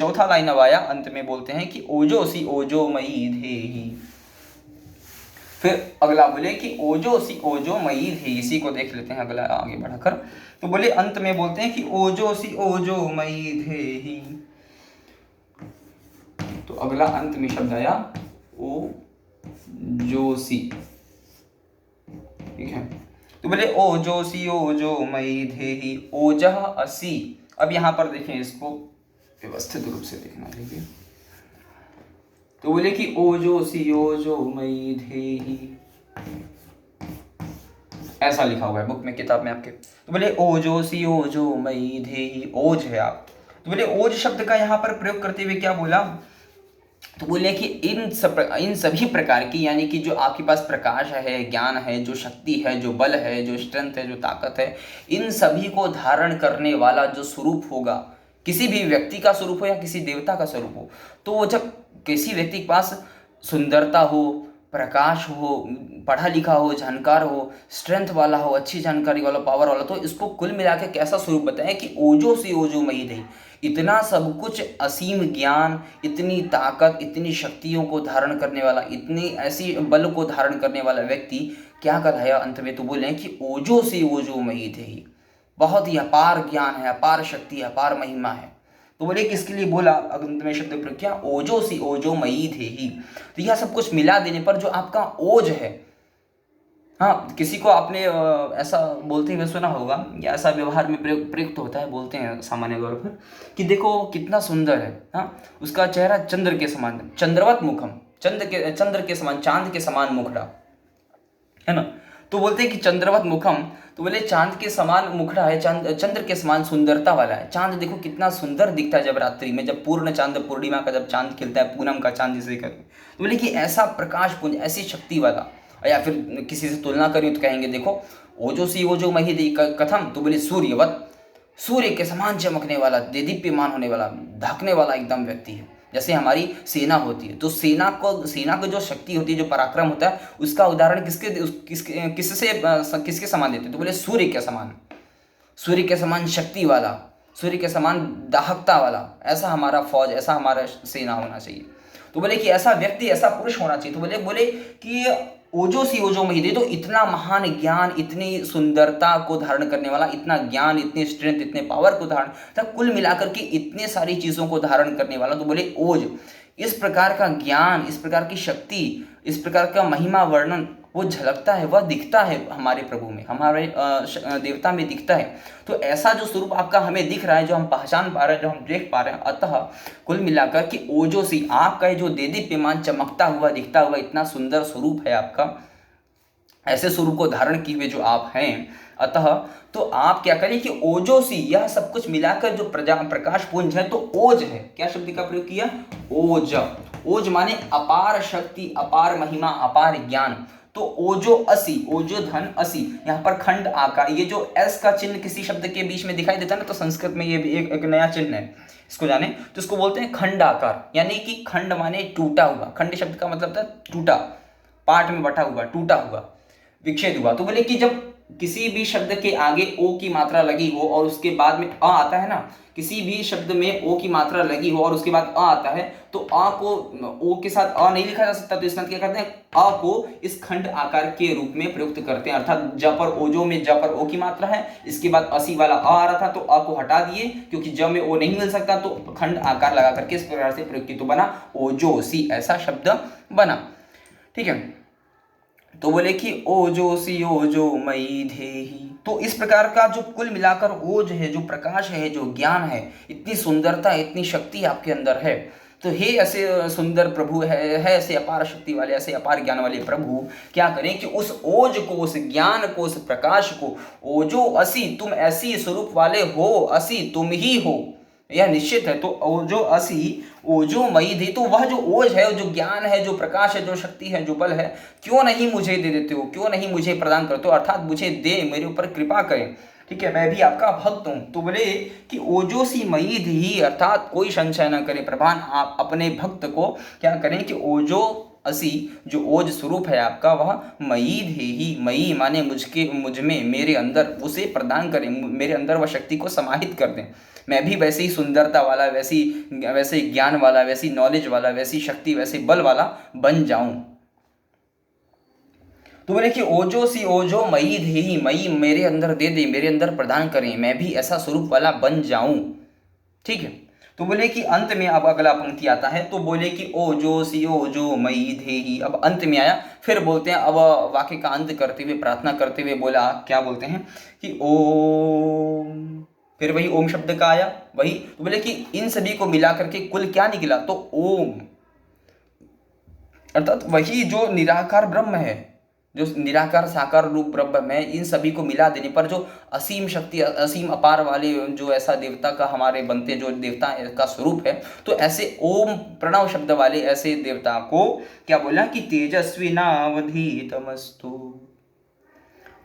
चौथा लाइन अब आया, अंत में बोलते हैं कि ओजोसी ओजोमयी धेहि। फिर अगला बोले कि ओजोसी ओजोमयी धेहि। इसी को देख लेते हैं अगला आगे बढ़ाकर। तो बोले अंत में बोलते हैं कि ओजोसी ओजोमयी धेहि। तो अगला अंत में शब्द आया ओजोसी, ठीक है। तो बोले ओजोसी ओजोमयी धेहि ओजः असि। अब यहां पर देखें, इसको व्यवस्थित रूप से देखना चाहिए। तो बोले कि ओजोसी ओजोमयी धेहि, ऐसा लिखा हुआ है बुक में, किताब में आपके। तो बोले ओजोसी ओजोमयी धेहि, ओज है आप। तो बोले ओज शब्द का यहाँ पर प्रयोग करते हुए क्या बोला, तो बोले कि इन सभी प्रकार की, यानी कि जो आपके पास प्रकाश है, ज्ञान है, जो शक्ति है, जो बल है, जो स्ट्रेंथ है, जो ताकत है, इन सभी को धारण करने वाला जो स्वरूप होगा, किसी भी व्यक्ति का स्वरूप हो या किसी देवता का स्वरूप हो, तो वो जब किसी व्यक्ति के पास सुंदरता हो, प्रकाश हो, पढ़ा लिखा हो, जानकार हो, स्ट्रेंथ वाला हो, अच्छी जानकारी वाला, पावर वाला, तो इसको कुल मिला के कैसा स्वरूप बताएं कि ओजो सी ओजो मई दही। इतना सब कुछ, असीम ज्ञान, इतनी ताकत, इतनी शक्तियों को धारण करने वाला, इतनी ऐसी बल को धारण करने वाला व्यक्ति क्या कराया अंत में, तो बोले कि ओजो सी ओजो मई दही। बहुत ही अपार ज्ञान है, अपार शक्ति, अपार महिमा है। तो बोले किसके लिए बोला, अंत में शब्द प्रयोग किया ओजो सी ओजो मई धेहि। तो यह सब कुछ मिला देने पर जो आपका ओज है, हाँ, किसी को आपने ऐसा बोलते हुए सुना होगा, या ऐसा व्यवहार में प्रयुक्त होता है, बोलते हैं सामान्य तौर पर कि देखो कितना सुंदर है, हाँ, उसका चेहरा चंद्र के समान, चंद्रवत मुखम, चंद्र के समान, चांद के समान मुखड़ा है ना। तो बोलते हैं कि चंद्रवत मुखम, तो बोले चांद के समान मुखड़ा है, चंद्र के समान सुंदरता वाला है। चांद देखो कितना सुंदर दिखता है जब रात्रि में, जब पूर्ण चांद, पूर्णिमा का जब चांद खिलता है, पूनम का चांद जिसे कहते हैं। तो बोले कि ऐसा प्रकाश पुंज, ऐसी शक्ति वाला, या फिर किसी से तुलना करें तो कहेंगे देखो ओजोसी ओजो मही कथम, तो बोले सूर्यवत, सूर्य के समान चमकने वाला, देदीप्यमान होने वाला, ढकने वाला एकदम व्यक्ति है। जैसे हमारी सेना होती है, तो सेना को जो शक्ति होती है, जो पराक्रम होता है, उसका उदाहरण किसके समान देते हैं, तो बोले सूर्य के समान, सूर्य के समान शक्ति वाला, सूर्य के समान दाहकता वाला, ऐसा हमारा फौज, ऐसा हमारा सेना होना चाहिए। तो बोले कि ऐसा व्यक्ति, ऐसा पुरुष होना चाहिए। तो बोले कि ओजो सी ओजो मही दे, तो इतना महान ज्ञान, इतनी सुंदरता को धारण करने वाला, इतना ज्ञान, इतनी स्ट्रेंथ, इतने पावर को धारण, तक कुल मिलाकर के इतने सारी चीजों को धारण करने वाला। तो बोले ओज, इस प्रकार का ज्ञान, इस प्रकार की शक्ति, इस प्रकार का महिमा वर्णन वो झलकता है, वह दिखता है हमारे प्रभु में, हमारे देवता में दिखता है। तो ऐसा जो स्वरूप आपका हमें दिख रहा है, जो हम पहचान पा रहे हैं, जो हम देख पा रहे हैं, अतः कुल मिलाकर कि ओजोसी, आपका जो देदीप्यमान, चमकता हुआ, दिखता हुआ इतना सुंदर स्वरूप है आपका, ऐसे स्वरूप को धारण किए हुए जो आप हैं, अतः तो आप क्या करें कि ओजोसी, यह सब कुछ मिलाकर जो प्रकाश पुंज है, तो ओज है, क्या शब्द का प्रयोग किया, ओज। ओज माने अपार शक्ति, अपार महिमा, अपार ज्ञान। तो ओजो असी, ओजो धन असी, यहाँ पर खंड आकार, ये जो एस का चिन्ह किसी शब्द के बीच में दिखाई देता है ना, तो संस्कृत में ये भी एक नया चिन्ह है, इसको जाने। तो इसको बोलते हैं खंड आकार, यानी कि खंड माने टूटा हुआ, खंड शब्द का मतलब था टूटा, पार्ट में बटा हुआ, टूटा हुआ, विच्छेद हुआ। तो बोले कि जब किसी भी शब्द के आगे ओ की मात्रा लगी हो और उसके बाद में अ आता है ना, किसी भी शब्द में ओ की मात्रा लगी हो और उसके बाद अ आता है, तो अ को ओ के साथ अ नहीं लिखा जा सकता, तो इसका क्या करते हैं, अ को इस खंड आकार के रूप में प्रयुक्त करते हैं। अर्थात ज पर ओजो में ज पर ओ की मात्रा है, इसके बाद असी वाला अ आ रहा था, तो अ को हटा दिए, क्योंकि ज में ओ नहीं मिल सकता, तो खंड आकार लगा करके इस प्रकार से प्रयुक्त, तो बना ओजोसी, ऐसा शब्द बना, ठीक है। तो बोले कि ओजोसी ओजो मई धेहि। तो इस प्रकार का जो कुल मिलाकर ओज है, जो प्रकाश है, जो ज्ञान है, इतनी सुंदरता, इतनी शक्ति आपके अंदर है। तो हे ऐसे सुंदर प्रभु है ऐसे अपार शक्ति वाले, ऐसे अपार ज्ञान वाले प्रभु, क्या करें कि उस ओज को, उस ज्ञान को, उस प्रकाश को, ओजो असी, तुम ऐसी स्वरूप वाले हो, असी तुम ही हो, यह निश्चित है। तो ओजो असी ओजो मई दे, तो वह जो ओज है, जो ज्ञान है, जो प्रकाश है, जो शक्ति है, जो बल है, क्यों नहीं मुझे दे देते हो, क्यों नहीं मुझे प्रदान करते हो, अर्थात मुझे दे, मेरे ऊपर कृपा करें, ठीक है, मैं भी आपका भक्त हूं। तो बोले कि ओजोसी मई दी, अर्थात कोई संशय न करे प्रभान, आप अपने भक्त को क्या करें कि ओजो असी जो ओज स्वरूप है आपका वह मयी धेहि, मयी माने मुझ में, मेरे अंदर उसे प्रदान करें, मेरे अंदर वह शक्ति को समाहित कर दें। मैं भी वैसे ही सुंदरता वाला, वैसे ज्ञान वाला, वैसी नॉलेज वाला, वैसी शक्ति, वैसे बल वाला बन जाऊं। तो बोले कि ओजो सी ओजो मयी धेहि, मयी मेरे अंदर दे दे, मेरे अंदर प्रदान करें, मैं भी ऐसा स्वरूप वाला बन जाऊं। ठीक है। तो बोले कि अंत में अब अगला पंक्ति आता है, तो बोले कि ओजो सी ओजो मयी धेहि। अब अंत में आया, फिर बोलते हैं, अब वाक्य का अंत करते हुए, प्रार्थना करते हुए बोला, क्या बोलते हैं कि ओम, फिर वही ओम शब्द का आया वही। तो बोले कि इन सभी को मिला करके कुल क्या निकला, तो ओम, अर्थात वही जो निराकार ब्रह्म है, जो निराकार साकार रूप ब्रह्म है, इन सभी को मिला देने पर जो असीम शक्ति, असीम अपार वाले जो ऐसा देवता का हमारे बनते, जो देवता का स्वरूप है, तो ऐसे ओम प्रणव शब्द वाले ऐसे देवता को क्या बोला कि तेजस्विनावधीतमस्तु,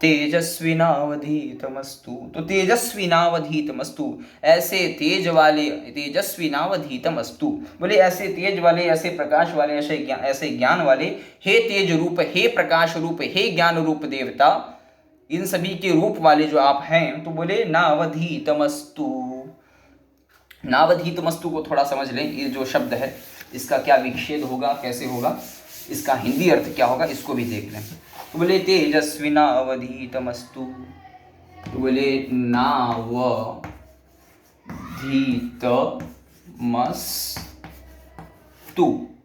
तेजस्विनावधीतमस्तु। तो तेजस्विनावधीतमस्तु, ऐसे तेज वाले, तेजस्विनावधीतमस्तु बोले ऐसे तेज वाले, ऐसे प्रकाश वाले, ऐसे ज्ञान वाले, हे तेज रूप, हे प्रकाश रूप, हे ज्ञान रूप देवता, इन सभी के रूप वाले जो आप हैं, तो बोले नावधीतमस्तु। नावधीतमस्तु को थोड़ा समझ लें, ये जो शब्द है इसका क्या विच्छेद होगा, कैसे होगा, इसका हिंदी अर्थ क्या होगा, इसको भी देख लें। तो बोले तेजस्विनावधीतमस्तु, तो बोले नावधीतमस्तु,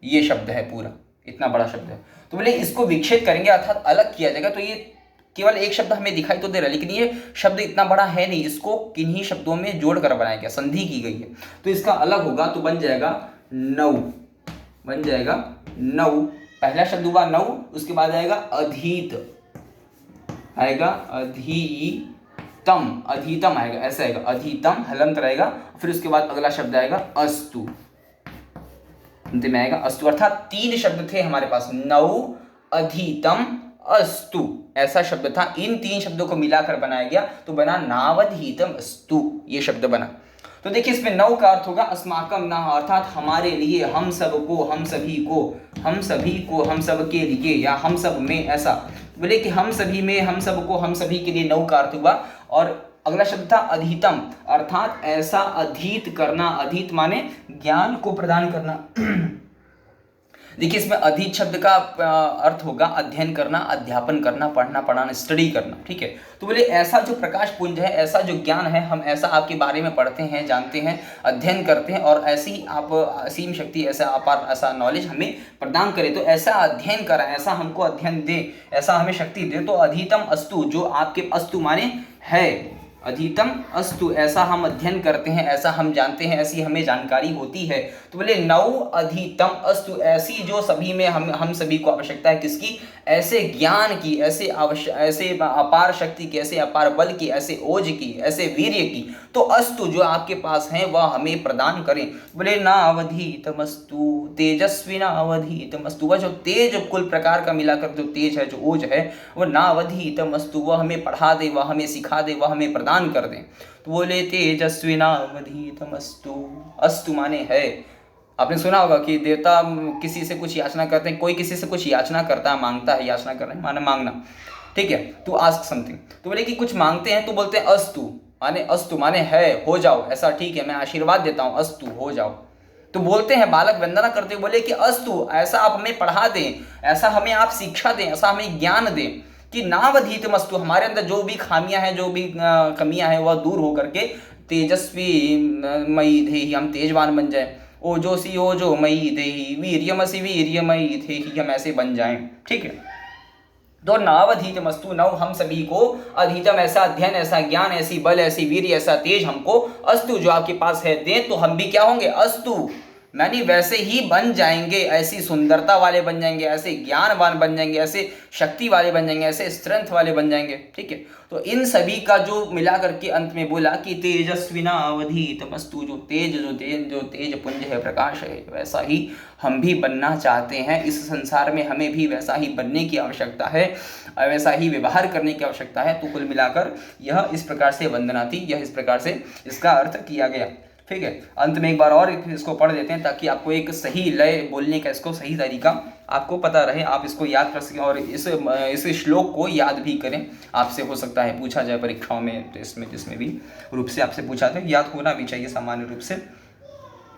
ये शब्द है पूरा, इतना बड़ा शब्द है। तो बोले इसको विच्छेद करेंगे, अर्थात अलग किया जाएगा। तो ये केवल एक शब्द हमें दिखाई तो दे रहा है, लेकिन ये शब्द इतना बड़ा है नहीं, इसको किन्हीं शब्दों में जोड़ कर बनाया गया, संधि की गई है। तो इसका अलग होगा, तो बन जाएगा नौ, बन जाएगा नौ। पहला शब्द हुआ नौ, उसके बाद आएगा अधीत, आएगा अधीतम, अधीतम आएगा, ऐसा आएगा अधीतम, हलंत रहेगा। फिर उसके बाद अगला शब्द आएगा अस्तु, अंत में आएगा अस्तु। अर्थात तीन शब्द थे हमारे पास, नौ, अधीतम, अस्तु, ऐसा शब्द था। इन तीन शब्दों को मिलाकर बनाया गया, तो बना नावधीतम अस्तु, ये शब्द बना। तो देखिए इसमें नौ का अर्थ होगा अस्माकम ना, अर्थात हमारे लिए, हम सबको, हम सभी को, हम सभी को, हम सब के लिए, या हम सब में, ऐसा बोले कि हम सभी में, हम सबको, हम सभी के लिए नौ का अर्थ हुआ। और अगला शब्द था अधीतम, अर्थात ऐसा अधीत करना, अधीत माने ज्ञान को प्रदान करना। देखिए इसमें अधीत शब्द का अर्थ होगा अध्ययन करना, अध्यापन करना, पढ़ना, पढ़ाना, स्टडी करना। ठीक है। तो बोले ऐसा जो प्रकाश पुंज है, ऐसा जो ज्ञान है, हम ऐसा आपके बारे में पढ़ते हैं, जानते हैं, अध्ययन करते हैं, और ऐसी आप असीम शक्ति, ऐसा अपार, ऐसा नॉलेज हमें प्रदान करें। तो ऐसा अध्ययन करा, ऐसा हमको अध्ययन दे, ऐसा हमें शक्ति दे। तो अधीतम अस्तु, जो आपके, अस्तु माने है, अधीतम अस्तु, ऐसा हम अध्ययन करते हैं, ऐसा हम जानते हैं, ऐसी हमें जानकारी होती है। तो बोले नौ अधीतम अस्तु, ऐसी जो सभी में हम सभी को आवश्यकता है, किसकी, ऐसे ज्ञान की, ऐसे अपार शक्ति की, ऐसे अपार बल की, ऐसे ओज की, ऐसे वीर्य की। तो अस्तु जो आपके पास है वह हमें प्रदान करें। बोले नावधीतमस्तु, तेजस्विनावधीतमस्तु, वह जो तेज कुल प्रकार का मिलाकर जो तेज है, जो ओज है, वह नावधीतमस्तु, वह हमें पढ़ा दे, वह हमें सिखा दे, वह हमें प्रदान कर दें। तो बोले तेजस्विनावधीतमस्तु, अस्तु माने है। आपने सुना होगा कि देवता किसी से कुछ याचना करते हैं, कोई किसी से कुछ याचना करता है, मांगता है, याचना कर रहे हैं माने मांगना। ठीक है। तो आस्क समथिंग, तो बोले कि कुछ मांगते हैं, तो बोलते हैं अस्तु, माने अस्तु माने है, हो जाओ, ऐसा ठीक है, मैं आशीर्वाद देता हूँ, अस्तु हो जाओ। तो बोलते हैं बालक वंदना करते हुए, बोले कि अस्तु, ऐसा आप हमें पढ़ा दें, ऐसा हमें आप शिक्षा दें, ऐसा हमें ज्ञान दें कि नावधीतमस्तु, हमारे अंदर जो भी खामियां हैं, जो भी कमियां हैं, वह दूर हो करके तेजस्वी मयी धेहि, हम तेजवान बन जाए। ओजोसी ओजो मयी धेहि, वीर्यमसि वीर्यमयी धेहि, हम ऐसे बन जाएं। ठीक है। तो नावधीतमस्तु, नौ हम सभी को, अधीतम ऐसा अध्ययन, ऐसा ज्ञान, ऐसी बल, ऐसी वीर्य, ऐसा तेज हमको, अस्तु जो आपके पास है दें, तो हम भी क्या होंगे, अस्तु मानी वैसे ही बन जाएंगे, ऐसी सुंदरता वाले बन जाएंगे, ऐसे ज्ञानवान बन जाएंगे, ऐसे शक्ति वाले बन जाएंगे, ऐसे स्ट्रेंथ वाले बन जाएंगे। ठीक है। तो इन सभी का जो मिला करके अंत में बोला कि तेजस्विनावधीतमस्तु, जो तेज पुंज है, प्रकाश है, वैसा ही हम भी बनना चाहते हैं। इस संसार में हमें भी वैसा ही बनने की आवश्यकता है, वैसा ही व्यवहार करने की आवश्यकता है। तो कुल मिलाकर यह इस प्रकार से वंदना थी, यह इस प्रकार से इसका अर्थ किया गया। ठीक है, अंत में एक बार और इसको पढ़ देते हैं ताकि आपको एक सही लय बोलने का, इसको सही तरीका आपको पता रहे, आप इसको याद कर सकें और इस श्लोक को याद भी करें। आपसे हो सकता है पूछा जाए परीक्षाओं में, टेस्ट में, जिसमें भी रूप से आपसे पूछा जाए, याद होना भी चाहिए सामान्य रूप से।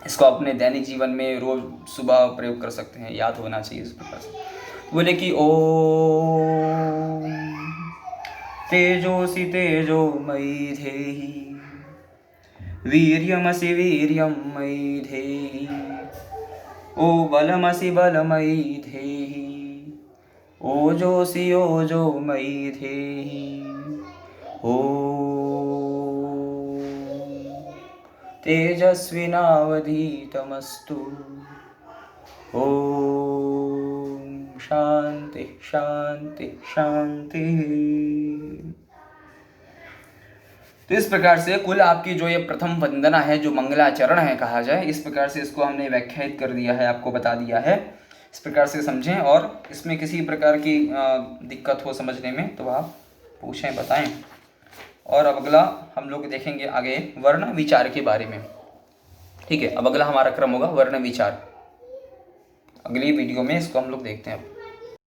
इसको अपने दैनिक जीवन में रोज सुबह प्रयोग कर सकते हैं, याद होना चाहिए इस प्रकार से। बोले कि ओम तेजोसि तेजोमयी धेहि वीर्यमसि वीर्यमयी धेहि ओ बलमसि बलमयी धेहि ओजोसि ओजोमयी धेहि ओ तेजस्विनावधीतमस्तु। ओम शांति शांति शांति। तो इस प्रकार से कुल आपकी जो ये प्रथम वंदना है, जो मंगलाचरण है कहा जाए, इस प्रकार से इसको हमने व्याख्यायित कर दिया है, आपको बता दिया है। इस प्रकार से समझें और इसमें किसी प्रकार की दिक्कत हो समझने में तो आप पूछें, बताएं। और अब अगला हम लोग देखेंगे आगे वर्ण विचार के बारे में। ठीक है, अब अगला हमारा क्रम होगा वर्ण विचार। अगली वीडियो में इसको हम लोग देखते हैं।